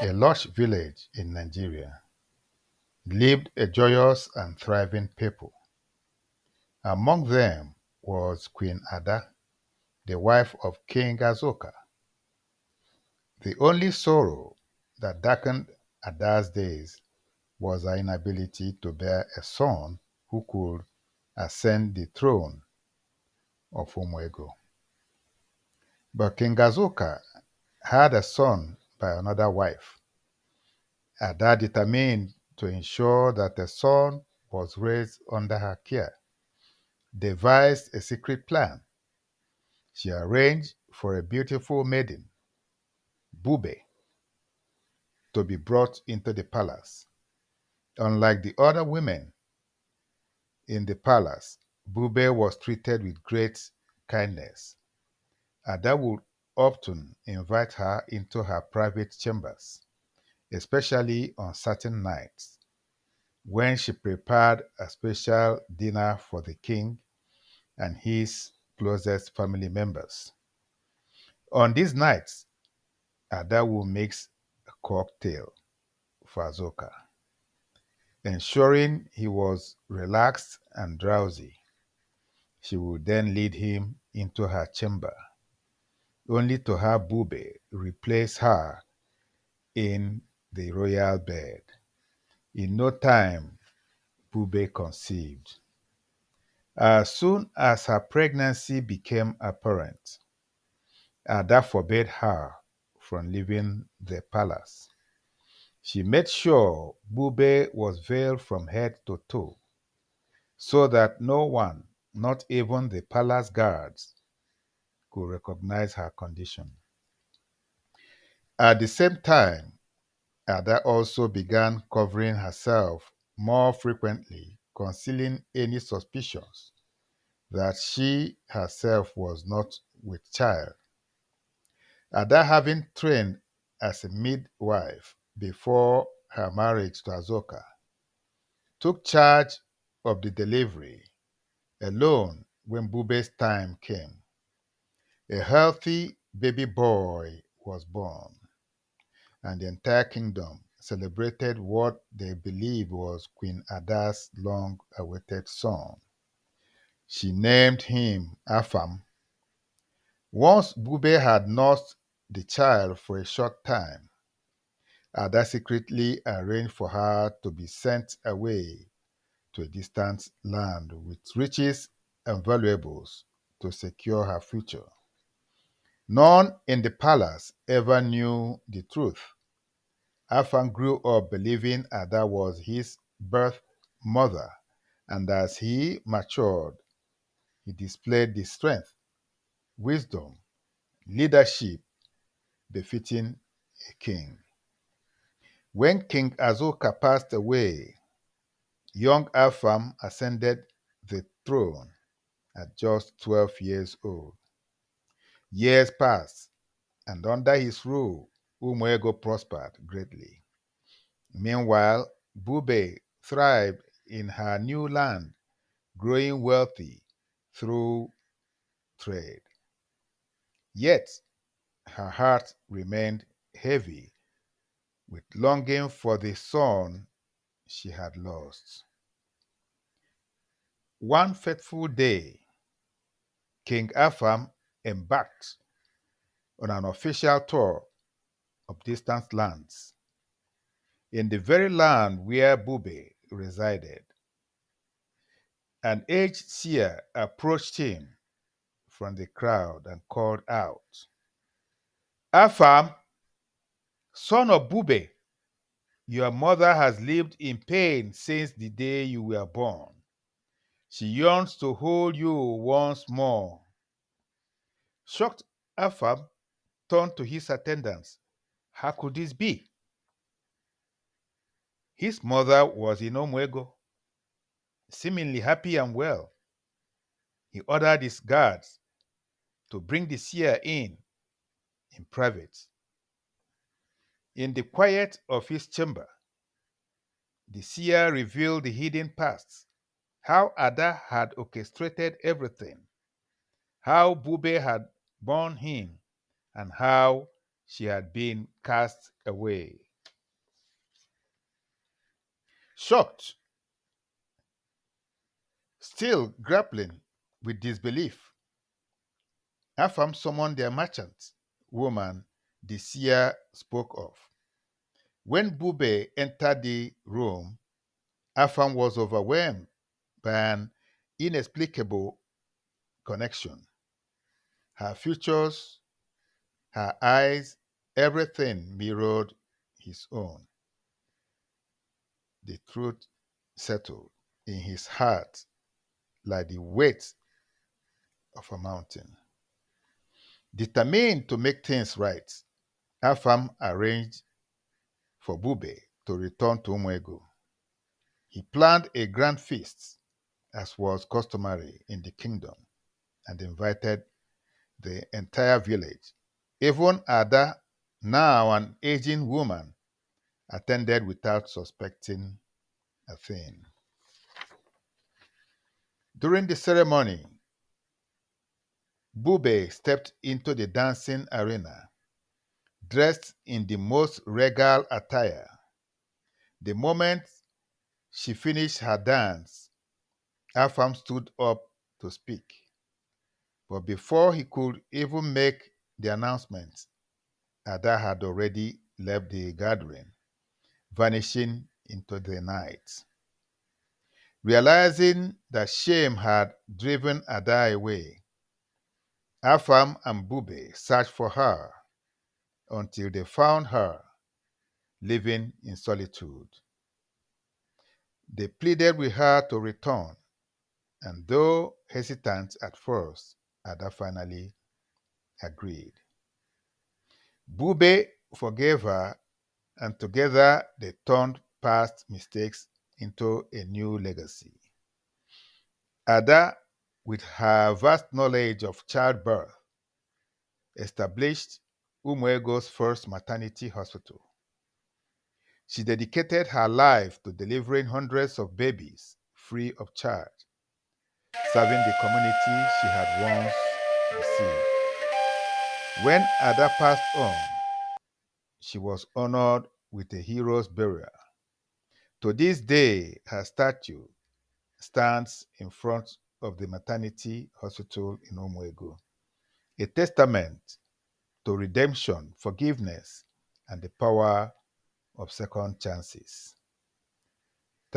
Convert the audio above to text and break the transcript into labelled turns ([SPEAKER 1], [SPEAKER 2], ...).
[SPEAKER 1] a lush village in Nigeria, lived a joyous and thriving people. Among them was Queen Ada, the wife of King Azoka. The only sorrow that darkened Ada's days was her inability to bear a son who could ascend the throne of Umuego. But King Azoka had a son by another wife. Ada determined to ensure that the son was raised under her care, devised a secret plan. She arranged for a beautiful maiden, Bube, to be brought into the palace. Unlike the other women in the palace, Bube was treated with great kindness. Ada would often invite her into her private chambers, especially on certain nights when she prepared a special dinner for the king and his closest family members. On these nights, Ada would mix a cocktail for Azoka, ensuring he was relaxed and drowsy. She would then lead him into her chamber, only to have Bube replace her in the royal bed. In no time, Bube conceived. As soon as her pregnancy became apparent, Ada forbade her from leaving the palace. She made sure Bube was veiled from head to toe so that no one, not even the palace guards, could recognize her condition. At the same time, Ada also began covering herself more frequently, concealing any suspicions that she herself was not with child. Ada, having trained as a midwife before her marriage to Azoka, took charge of the delivery alone when Bube's time came. A healthy baby boy was born, and the entire kingdom celebrated what they believed was Queen Ada's long awaited son. She named him Afam. Once Bube had nursed the child for a short time, Ada secretly arranged for her to be sent away to a distant land with riches and valuables to secure her future. None in the palace ever knew the truth. Afan grew up believing Ada was his birth mother, and as he matured, he displayed the strength, wisdom, leadership befitting a king. When King Azuka passed away, young Afam ascended the throne at just 12 years old. Years passed, and under his rule, Umuego prospered greatly. Meanwhile, Bube thrived in her new land, growing wealthy through trade. Yet, her heart remained heavy with longing for the son she had lost. One fateful day, King Afam embarked on an official tour of distant lands. In the very land where Bube resided, an aged seer approached him from the crowd and called out, Afam, son of Bube, your mother has lived in pain since the day you were born. She yearns to hold you once more. Shocked, Afam turned to his attendants. How could this be? His mother was in Omwego, seemingly happy and well. He ordered his guards to bring the seer in private. In the quiet of his chamber, the seer revealed the hidden past, how Ada had orchestrated everything, how Bube had borne him, and how she had been cast away. Shocked, still grappling with disbelief, Afam summoned their merchant woman the seer spoke of. When Bube entered the room, Afam was overwhelmed by an inexplicable connection. Her features, her eyes, everything mirrored his own. The truth settled in his heart like the weight of a mountain. Determined to make things right, Afam arranged for Bube to return to Umuego. He planned a grand feast, as was customary in the kingdom, and invited the entire village. Even Ada, now an aging woman, attended without suspecting a thing. During the ceremony, Bube stepped into the dancing arena, dressed in the most regal attire. The moment she finished her dance, Afam stood up to speak. But before he could even make the announcement, Ada had already left the gathering, vanishing into the night. Realizing that shame had driven Ada away, Afam and Bube searched for her until they found her living in solitude. They pleaded with her to return, and though hesitant at first, Ada finally agreed. Bube forgave her, and together they turned past mistakes into a new legacy. Ada, with her vast knowledge of childbirth, established Umuego's first maternity hospital. She dedicated her life to delivering hundreds of babies free of charge, serving the community she had once deceived. When Ada passed on, she was honored with a hero's burial. To this day, her statue stands in front of the maternity hospital in Umuego, a testament to redemption, forgiveness, and the power of second chances.